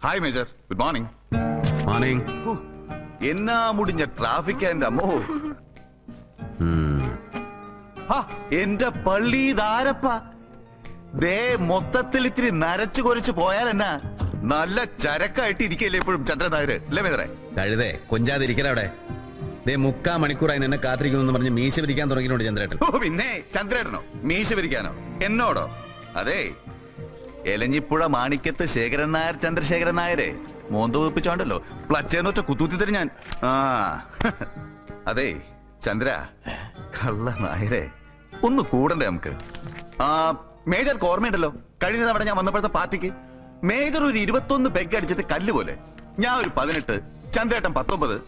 Hi major, good morning. Morning. എന്നാ മുടിഞ്ഞ traffic എന്റെ അമ്മോ. എന്റെ പള്ളി ധാരപ്പ ദേ മൊത്തത്തിൽ ഇത്തിരി നരച്ചു കൊരച്ചു പോയാൽ എന്നാ നല്ല ചരക്കായിട്ട് ഇരിക്കല്ലേ എപ്പോഴും ചന്ദ്രൻ നായര് അല്ലേ മേജറെ? കഴുതേ കൊഞ്ചാതിരിക്കല അവിടെ. ദേ 3/4 മണിക്കൂറായി നിന്നെ കാത്തിരിക്കുന്നു പറഞ്ഞ് മീശ പിരിക്കാൻ തുടങ്ങിയിട്ടുണ്ട് ചന്ദ്രേട്ടൻ. ഓ പിന്നെ ചന്ദ്രേട്ടനോ മീശ പിരിക്കാനോ എന്നോടോ? അതെ, എലഞ്ഞിപ്പുഴ മാണിക്യത്ത് ശേഖരൻ നായർ ചന്ദ്രശേഖരൻ നായരെ മോന്ത വെപ്പിച്ചോണ്ടല്ലോ പ്ലച്ചേന്ന് വെച്ച കുത്തൂത്തി തരും ഞാൻ. അതെ ചന്ദ്ര, കള്ള നായരെ ഒന്ന് കൂടണ്ടേ നമുക്ക്? മേജർക്ക് ഓർമ്മയുണ്ടല്ലോ കഴിഞ്ഞ തവണ ഞാൻ വന്നപ്പോഴത്തെ പാർട്ടിക്ക് മേജർ ഒരു 21 പെഗ് അടിച്ചിട്ട് കല്ല് പോലെ, ഞാൻ ഒരു 18, ചന്ദ്രേട്ടൻ 19.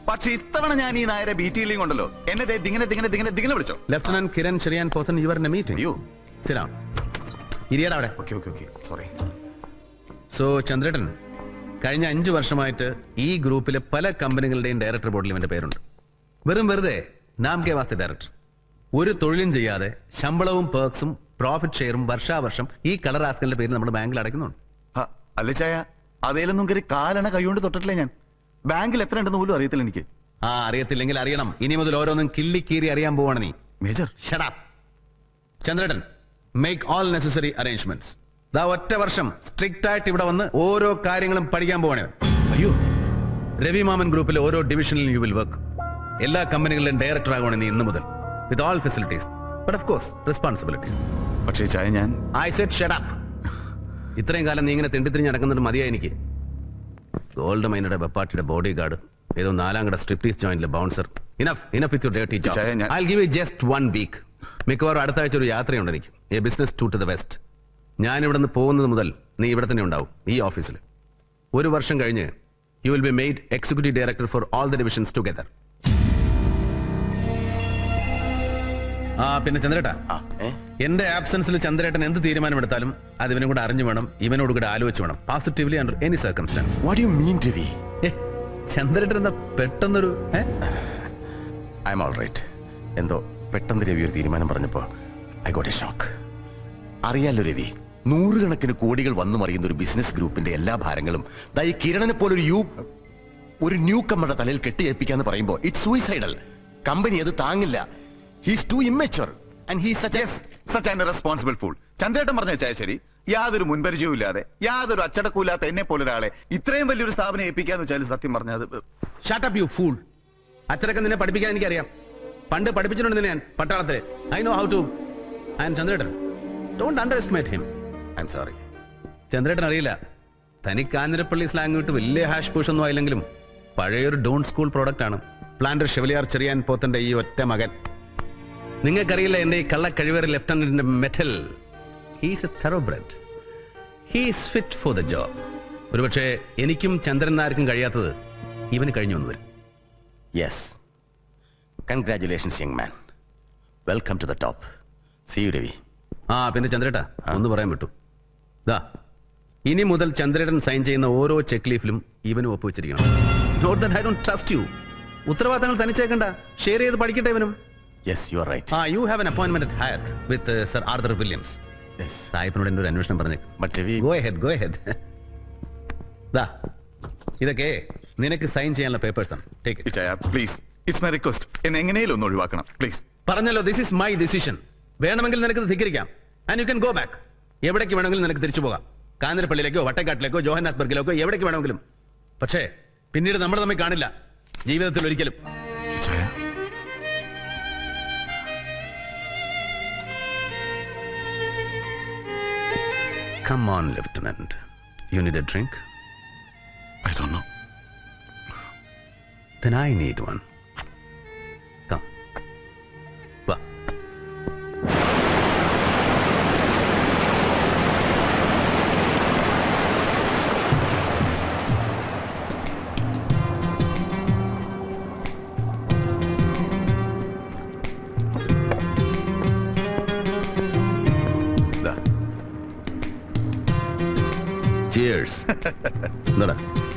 പക്ഷെ ഇത്തവണ ഞാൻ ഈ നായരെ ബിറ്റിയിലും കൊണ്ടല്ലോ എന്നെ ദിങ്ങനെ വിളിച്ചോ. Lieutenant Kiran Cherian Pothan, you are in a meeting. അയ്യോ സിരാം ഇരിയടാ അവിടെ. Okay sorry. സോ ചന്ദ്രേട്ടൻ, കഴിഞ്ഞ 5 വർഷമായിട്ട് ഈ ഗ്രൂപ്പിലെ പല കമ്പനികളുടെയും ഡയറക്ടർ ബോർഡിൽ ഇവന്റെ പേരുണ്ട്. വെറുതെ നാം കെ വാസ്തെ ഡയറക്ടർ. ഒരു തൊഴിലും ചെയ്യാതെ ശമ്പളവും പേർക്സും പ്രോഫിറ്റ് ഷെയറും വർഷാവർഷം ഈ കളർ ആസ്കലിന്റെ പേര് നമ്മുടെ ബാങ്കിൽ അടയ്ക്കുന്നുണ്ട്. അല്ല ചായ, അതേലൊന്നും കയറി കാലണ കൈകൊണ്ട് തൊട്ടിട്ടില്ല ഞാൻ. ബാങ്കിൽ എത്ര ഉണ്ടെന്ന് പോലും അറിയത്തില്ല എനിക്ക്. അറിയത്തില്ലെങ്കിൽ അറിയണം. ഇനി മുതൽ ഓരോന്നും കിള്ളിക്കീറി അറിയാൻ പോവാണ് നീ. Major shut up. ചന്ദ്രേട്ടൻ, മേക്ക് ഓൾ നെസസറി അറേഞ്ച്മെന്റ്സ്. ദാ ഒറ്റ വർഷം സ്ട്രിക്റ്റ് ആയിട്ട് ഇവിടെ വന്ന് ഓരോ കാര്യങ്ങളും പഠിക്കാൻ പോവാണ്. അയ്യോ, രവി മാമൻ ഗ്രൂപ്പിലെ ഓരോ ഡിവിഷനിലും യു വിൽ വർക്ക്. എല്ലാ കമ്പനികളിലും ഡയറക്ടർ ആകുവാണ് നീ ഇന്ന് മുതൽ, with all facilities, but of course responsibilities. പക്ഷേ ചായ ഞാൻ ഐ സെഡ് ഷട്ട് അപ്പ്. ഇത്രയും കാലം നീ ഇങ്ങനെ തിണ്ടിത്തിരിഞ്ഞ് നടക്കുന്നുണ്ട് മതിയായി എനിക്ക്. ഗോൾഡ് മൈനയുടെ വെപ്പാട്ടിയുടെ ബോഡി ഗാർഡ്, ഏതോ 4ാം കട സ്ട്രിപ്റ്റീസ് ജോയിന്റിലെ bouncer. Enough with your dirty job. I will give you just 1 week. മിക്കവാറും അടുത്ത ആഴ്ച ഒരു യാത്രയുണ്ട് എനിക്ക്, a business tour to the west. ഞാൻ ഇവിടെ നിന്ന് പോകുന്നത് മുതൽ നീ ഇവിടെ തന്നെ ഉണ്ടാവും, ഈ ഓഫീസിൽ. 1 വർഷം കഴിഞ്ഞ് you will be made executive director for all the divisions together. പിന്നെ ചന്ദ്രേട്ടാ, എന്റെ ആബ്സെൻസിൽ ചന്ദ്രേട്ടൻ എന്ത് തീരുമാനമെടുത്താലും അത് ഇവനും കൂടെ അറിഞ്ഞു വേണം, ഇവനോട് കൂടെ ആലോചിച്ച് വേണം, positively under any circumstance. What you mean Ravi? ചന്ദ്രേട്ടൻ എന്താ പെട്ടെന്നൊരു ഐ എം ഓൾ റൈറ്റ്. എന്തോ പെട്ടെന്ന് രവി ഒരു തീരുമാനം പറഞ്ഞപ്പോ ഐ ഗോട്ട് എ ഷോക്ക്. അറിയാലോ രവി, 100 കണക്കിന് കോടികൾ വന്നു മറിയുന്ന ഒരു ബിസിനസ് ഗ്രൂപ്പിന്റെ എല്ലാ ഭാരങ്ങളും ഈ കിരണനെ പോലെ ഒരു ന്യൂ കമ്മറുടെ തലയിൽ കെട്ടിയേൽപ്പിക്കാന്ന് പറയുമ്പോ ഇറ്റ്സ് സൂയിസൈഡൽ. കമ്പനി അത് താങ്ങില്ല. He's too immature and he's such an irresponsible fool. ചന്ദ്രേട്ടൻ പറഞ്ഞ വെച്ചാൽ ശരി, യാതൊരു മുൻപരിചയവും ഇല്ലാതെ യാതൊരു അച്ചടക്കമില്ലാത്ത എന്നെ പോലെ ഒരാളെ ഇത്രയും വലിയൊരു സ്ഥാപനം ഏൽപ്പിക്കാന്ന് വെച്ചാൽ സത്യം പറഞ്ഞത്. Shut up you fool. അച്ചടക്കം നിന്നെ പഠിപ്പിക്കാൻ എനിക്കറിയാം. പണ്ട് പഠിപ്പിച്ചിട്ടുണ്ട് ഞാൻ പട്ടാളത്തില്. I know how to. And ചന്ദ്രേട്ടൻ, don't underestimate him. I'm sorry. ചന്ദ്രേട്ടൻ അറിയില്ല, തനിക്ക് കാഞ്ഞിരപ്പള്ളി സ്ലാങ് വിട്ട് വലിയ ഹാഷ് പൂഷ് ഒന്നും ആയില്ലെങ്കിലും പഴയൊരു ഡോൺ സ്കൂൾ പ്രോഡക്റ്റ് ആണ് പ്ലാന്റർ ഷെവലിയാർ ചെറിയാൻ പോത്തന്റെ ഈ ഒറ്റ മകൻ. നിങ്ങൾക്കറിയില്ല എന്റെ ഈ കള്ള കഴിവേറി ലെഫ്റ്റനന്റിന്റെ mettle. He's a thoroughbred. He's fit for the job. ഒരുപക്ഷെ എനിക്കും ചന്ദ്രൻ നായർക്കും കഴിയാത്തത് ഇവന് കഴിഞ്ഞു വന്നു വരും. Yes, congratulations young man. Welcome to the top. See you Ravi. പിന്നെ ചന്ദ്രേട്ടാ, ഒന്ന് പറയാൻ വിട്ടു. ഇനി മുതൽ ചന്ദ്രേട്ടൻ സൈൻ ചെയ്യുന്ന ഓരോ ചെക്ക് ലീഫിലും ഇവനും ഒപ്പുവെച്ചിരിക്കണം. Not that I don't trust you. ഉത്തരവാദിത്തങ്ങൾ തനിച്ചേക്കണ്ട, ഷെയർ ചെയ്ത് പഠിക്കട്ടെ ഇവനും. Yes, you are right. You have an appointment at Hyatt with Sir Arthur Williams. Yes. സായിപ്പിനോട് എന്നൊരു അന്വേഷണം പറഞ്ഞു. But Ravi, go ahead. ഇതൊക്കെ നിനക്ക് സൈൻ ചെയ്യാനുള്ള പേപ്പേഴ്സ് ആണ്. Take it. Please, it's my request. എന്നെ എങ്ങനെയും ഒന്ന് ഒഴിവാക്കണം പ്ലീസ്. പറഞ്ഞല്ലോ, ദിസ് ഈസ് മൈ ഡിസിഷൻ. വേണമെങ്കിൽ നിനക്ക് ധിക്കരിക്കാം. And you can go back. എവിടേക്ക് വേണമെങ്കിലും നിനക്ക് തിരിച്ചു പോകാം. കാഞ്ഞിരപ്പള്ളിയിലേക്കോ വട്ടക്കാട്ടിലേക്കോ ജോഹന്നാസ്ബർഗിലേക്കോ എവിടേക്ക് വേണമെങ്കിലും. പക്ഷേ പിന്നീട് നമ്മൾ തമ്മിൽ കാണില്ല ജീവിതത്തിൽ ഒരിക്കലും. Come on, Lieutenant. You need a drink? I don't know. Then I need one. Come. Va. Cheers.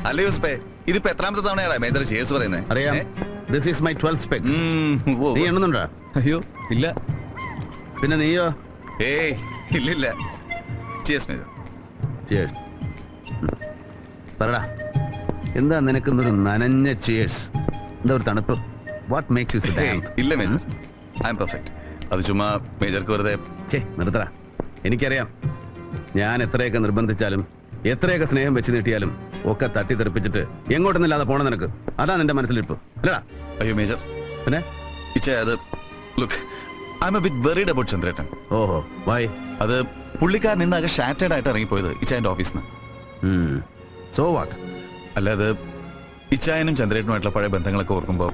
അല്ലേ യൂസ്പേ, ഇതിപ്പോ എത്രാമത്തെ തവണയാണ് മേജർ ചേസ് പറയുന്നത്? അറിയാം. This is my 12th peg. നീ എണ്ണുന്നുണ്ടോ? അയ്യോ ഇല്ല. പിന്നെ നീയോ? ഏയ് ഇല്ലില്ല. Cheers major. Cheers. പറടാ, എന്താ നിനക്കുന്നൊരു നനഞ്ഞ ചിയേഴ്സ്? എന്താ ഒരു തണുപ്പ്? വാട്ട് മേക്സ് യു ഹേയ്, ഇല്ല മേജർ, ഐ എം പെർഫെക്റ്റ്. അത് ചുമ്മാ മേജർക്ക് വെറുതെ. നിർത്തടാ. എനിക്കറിയാം, ഞാൻ എത്രയൊക്കെ നിർബന്ധിച്ചാലും എത്രയൊക്കെ സ്നേഹം വെച്ച് നീട്ടിയാലും ഒക്കെ തട്ടിത്തെറിപ്പിച്ചിട്ട് എങ്ങോട്ടൊന്നില്ലാതെ പോണം നിനക്ക്. അതാ നിന്റെ മനസ്സിലിരിപ്പ് അല്ലടാ? അയ്യോ മേജർ, പിന്നെ ഇച്ചേ അത് look, I'm a bit worried about ചന്ദ്രേട്ടൻ. ഓഹോ, വൈ? അത് പുള്ളിക്കാരൻ ഇന്നാകെ ഷാറ്റേഡ് ആയിട്ട് ഇറങ്ങിപ്പോയത് ഇച്ചായന്റെ ഓഫീസിൽ നിന്ന്. So what? അല്ലാതെ ഇച്ചായനും ചന്ദ്രേട്ടനുമായിട്ടുള്ള പഴയ ബന്ധങ്ങളൊക്കെ ഓർക്കുമ്പോ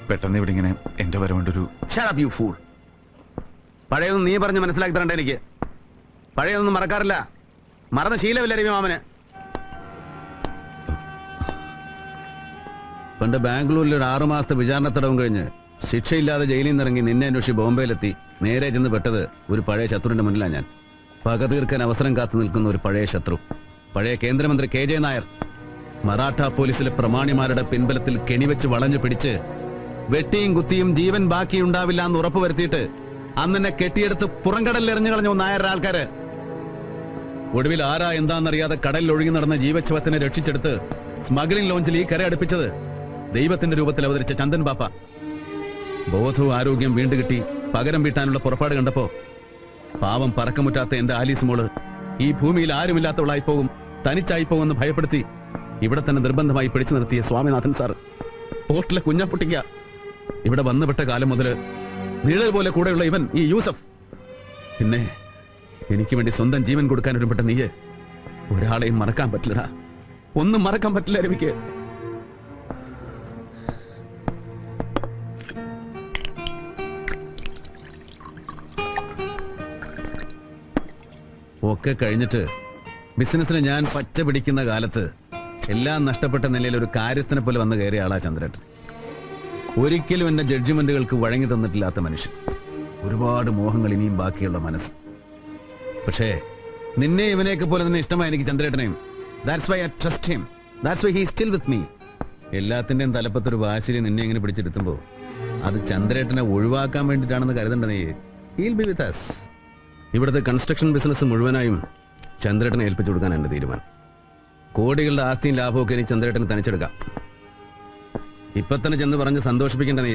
പെട്ടെന്ന് ഇവിടെ ഇങ്ങനെ എന്റെ വരവേണ്ടൊരു. Shut up, you fool. പഴയൊന്നും നീ പറഞ്ഞ് മനസ്സിലാക്കി തരണ്ട എനിക്ക്. പഴയൊന്നും മറക്കാറില്ല. മറന്ന ശീലമില്ല രവി മാമന്. പണ്ട് ബാംഗ്ലൂരിൽ ഒരു 6 മാസത്തെ വിചാരണ തടവും കഴിഞ്ഞ് ശിക്ഷയില്ലാതെ ജയിലിൽ നിന്ന് ഇറങ്ങി നിന്നെ അന്വേഷിച്ച് ബോംബെയിലെത്തി നേരെ ചെന്ന് പെട്ടത് ഒരു പഴയ ശത്രുവിന്റെ മുന്നിലാണ് ഞാൻ. പക തീർക്കാൻ അവസരം കാത്തു നിൽക്കുന്ന ഒരു പഴയ ശത്രു, പഴയ കേന്ദ്രമന്ത്രി KJ നായർ. മറാഠ പോലീസിലെ പ്രമാണിമാരുടെ പിൻബലത്തിൽ കെണിവെച്ച് വളഞ്ഞു പിടിച്ച് വെട്ടിയും കുത്തിയും ജീവൻ ബാക്കിയുണ്ടാവില്ല എന്ന് ഉറപ്പുവരുത്തിയിട്ട് അന്നെന്നെ കെട്ടിയെടുത്ത് പുറംകടലിൽ എറിഞ്ഞു കളഞ്ഞു നായരുടെ ആൾക്കാര്. ഒടുവിൽ ആരാ എന്താണെന്നറിയാതെ കടലിൽ ഒഴുകി നടന്ന ജീവച്ഛവത്തിനെ രക്ഷിച്ചെടുത്ത് സ്മഗ്ലിംഗ് ലോഞ്ചിൽ ഈ കര അടുപ്പിച്ചത് ദൈവത്തിന്റെ രൂപത്തിൽ അവതരിച്ച ചന്ദൻ ബാപ്പ. ബോധവും ആരോഗ്യം വീണ്ടു കിട്ടി പകരം വീട്ടാനുള്ള പുറപ്പാട് കണ്ടപ്പോ പാവം പറക്കമുറ്റാത്ത എന്റെ ആലീസ് മോള് ഈ ഭൂമിയിൽ ആരുമില്ലാത്തവളായി പോകും, തനിച്ചായി പോകുമെന്ന് ഭയപ്പെടുത്തി ഇവിടെ തന്നെ നിർബന്ധമായി പിടിച്ചു നിർത്തിയ സ്വാമിനാഥൻ സാർ, പോർട്ടിലെ കുഞ്ഞാപ്പുട്ടിക്ക, ഇവിടെ വന്നുപെട്ട കാലം മുതല് നിഴൽ പോലെ കൂടെയുള്ള ഇവൻ ഈ യൂസഫ്, പിന്നെ എനിക്ക് വേണ്ടി സ്വന്തം ജീവൻ കൊടുക്കാൻ ഒരുപെട്ട നീയെ, ഒരാളെയും മറക്കാൻ പറ്റില്ലടാ. ഒന്നും മറക്കാൻ പറ്റില്ല രവിക്ക്. ഒക്കെ കഴിഞ്ഞിട്ട് ബിസിനസ്സിന് ഞാൻ പച്ച പിടിക്കുന്ന കാലത്ത് എല്ലാം നഷ്ടപ്പെട്ട നിലയിൽ ഒരു കാര്യസ്ഥനെ പോലെ വന്ന് കയറിയ ആളാ ചന്ദ്രേട്ടൻ. ഒരിക്കലും എന്റെ ജഡ്ജ്മെന്റുകൾക്ക് വഴങ്ങി തന്നിട്ടില്ലാത്ത മനുഷ്യൻ, ഒരുപാട് മോഹങ്ങൾ ഇനിയും ബാക്കിയുള്ള മനസ്സ്. പക്ഷേ നിന്നെ ഇവനെയൊക്കെ പോലെ തന്നെ ഇഷ്ടമായി എനിക്ക് ചന്ദ്രേട്ടനെയും. That's why I trust him, that's why he is still with me. എല്ലാത്തിന്റെയും തലപ്പത്തൊരു വാശിരി നിന്നെ ഇങ്ങനെ പിടിച്ചെടുത്തുമ്പോൾ അത് ചന്ദ്രേട്ടനെ ഒഴിവാക്കാൻ വേണ്ടിയിട്ടാണെന്ന് കരുതണ്ട നീ. He'll be with us. ഇവിടുത്തെ കൺസ്ട്രക്ഷൻ ബിസിനസ് മുഴുവനായും ചന്ദ്രേട്ടനെ ഏൽപ്പിച്ചു കൊടുക്കാൻ എന്റെ തീരുമാനം. കോടികളുടെ ആസ്തിയും ലാഭമൊക്കെ എനിക്ക് ചന്ദ്രേട്ടന് തനിച്ചെടുക്കാം. ഇപ്പൊ തന്നെ ചെന്ന് പറഞ്ഞ് സന്തോഷിപ്പിക്കേണ്ട നീ.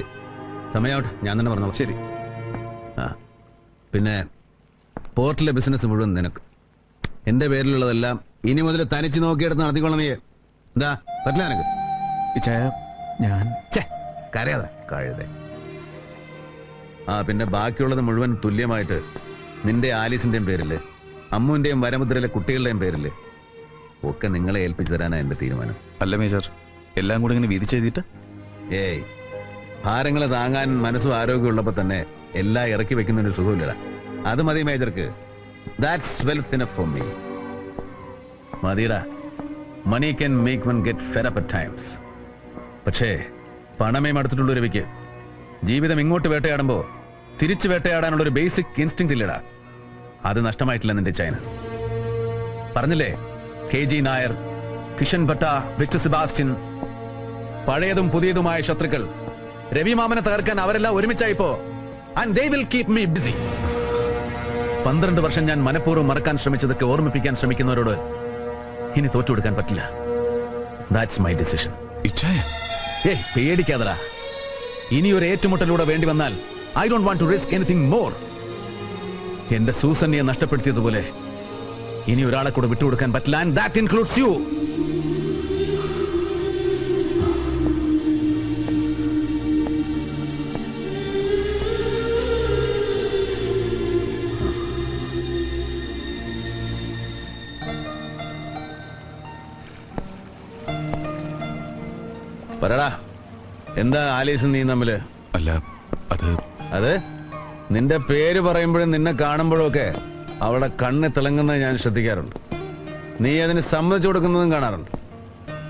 സമയാവട്ടെ, ഞാൻ തന്നെ പറഞ്ഞോളാം. ശരി. ആ പിന്നെ പോർട്ടിലെ ബിസിനസ് മുഴുവൻ നിനക്ക്. എന്റെ പേരിലുള്ളതെല്ലാം ഇനി മുതൽ തനിച്ച് നോക്കിയെടുത്ത് നടത്തിക്കൊള്ളണം നീ. എന്താ പറ്റില്ല നിനക്ക്? ഇച്ചായ ഞാൻ കരയാതെ കഴുതേ. ആ പിന്നെ ബാക്കിയുള്ളത് മുഴുവൻ തുല്യമായിട്ട് നിന്റെ ആലീസിന്റെയും പേരില് അമ്മുവിന്റെയും വരമുദ്രയിലെ കുട്ടികളുടെയും പേരില് ഒക്കെ നിങ്ങളെ ഏൽപ്പിച്ചു തരാനാ എന്റെ തീരുമാനം. അല്ല മേജർ, എല്ലാം കൂടെ ഇങ്ങനെ വീതിച്ചെഴുതിയിട്ട്? ഏയ്, ഭാരങ്ങളെ താങ്ങാൻ മനസ്സും ആരോഗ്യം ഉള്ളപ്പോ തന്നെ എല്ലാം ഇറക്കി വെക്കുന്നതിന് സുഖമില്ലടാ. അത് മതി മേജർക്ക്. That's wealth enough for me. മതിടാ. Money can make one get fed up at times. പക്ഷേ പണമേ മടുത്തിട്ടുള്ള രവിക്ക് ജീവിതം ഇങ്ങോട്ട് വേട്ടയാടുമ്പോ തിരിച്ചു വേട്ടയാടാനുള്ള ഒരു ബേസിക് ഇൻസ്റ്റിങ് ഇല്ലടാ. അത് നഷ്ടമായിട്ടില്ല നിന്റെ ചൈന. പറഞ്ഞില്ലേ, KG Nair, Kishan Bhatta, Victor Sebastian, പഴയതും പുതിയതുമായ ശത്രുക്കൾ. രവി മാമനെ തകർക്കാൻ അവരെല്ലാം ഒരുമിച്ചായിപ്പോ. And they will keep me busy. 12 വർഷം ഞാൻ മനഃപൂർവ്വം മറക്കാൻ ശ്രമിച്ചതൊക്കെ ഓർമ്മിപ്പിക്കാൻ ശ്രമിക്കുന്നവരോട് ഇനി തോറ്റുകൊടുക്കാൻ പറ്റില്ല. That's my decision. ഏയ്, പേടിക്കാതടാ. ഇനി ഒരു ഏറ്റുമുട്ടലൂടെ വേണ്ടി വന്നാൽ I don't want to risk anything more. എന്റെ സൂസന്നിയെ നഷ്ടപ്പെടുത്തിയതുപോലെ ഇനി ഒരാളെ കൂടെ വിട്ടുകൊടുക്കാൻ പറ്റില്ല. And that includes you. പറടാ, എന്താ ആലീസും നീ തമ്മില്? അല്ല അത് നിന്റെ പേര് പറയുമ്പോഴും നിന്നെ കാണുമ്പോഴും ഒക്കെ അവളുടെ കണ്ണ് തിളങ്ങുന്നത് ഞാൻ ശ്രദ്ധിക്കാറുണ്ട്. നീ അതിന് സമ്മതിച്ചു കൊടുക്കുന്നതും കാണാറുണ്ട്.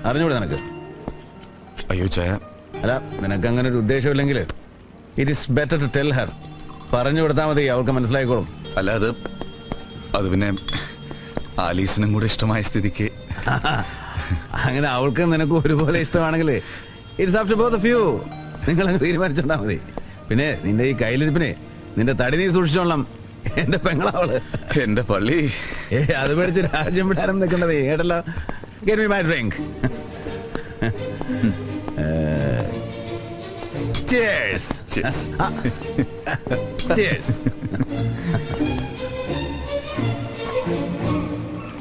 അറിഞ്ഞൂടെ നിനക്ക്? അയ്യോ ചായ, അല്ല, നിനക്ക് അങ്ങനെ ഒരു ഉദ്ദേശമില്ലെങ്കിൽ it is better to tell her. പറഞ്ഞു കൊടുത്താൽ മതി, അവൾക്ക് മനസ്സിലായിക്കോളും. അല്ല അത് പിന്നെ ആലീസിനും കൂടെ ഇഷ്ടമായ സ്ഥിതിക്ക്. അങ്ങനെ അവൾക്ക് നിനക്ക് ഒരുപോലെ ഇഷ്ടമാണെങ്കിൽ it's up to both of you. നിങ്ങൾ അങ്ങ് തീരുമാനിച്ചോണ്ടാ മതി. പിന്നെ നിന്റെ ഈ കയ്യിലിരിപ്പിനെ നിന്റെ തടി നീ സൂക്ഷിച്ചോളാം. എന്റെ പെങ്ങളവള്. എന്റെ പള്ളി. അത് പേടിച്ച് രാജ്യം വിടാനും നിൽക്കേണ്ടത് കേട്ടല്ലോ. Get me my drink. Cheers. Cheers. Cheers.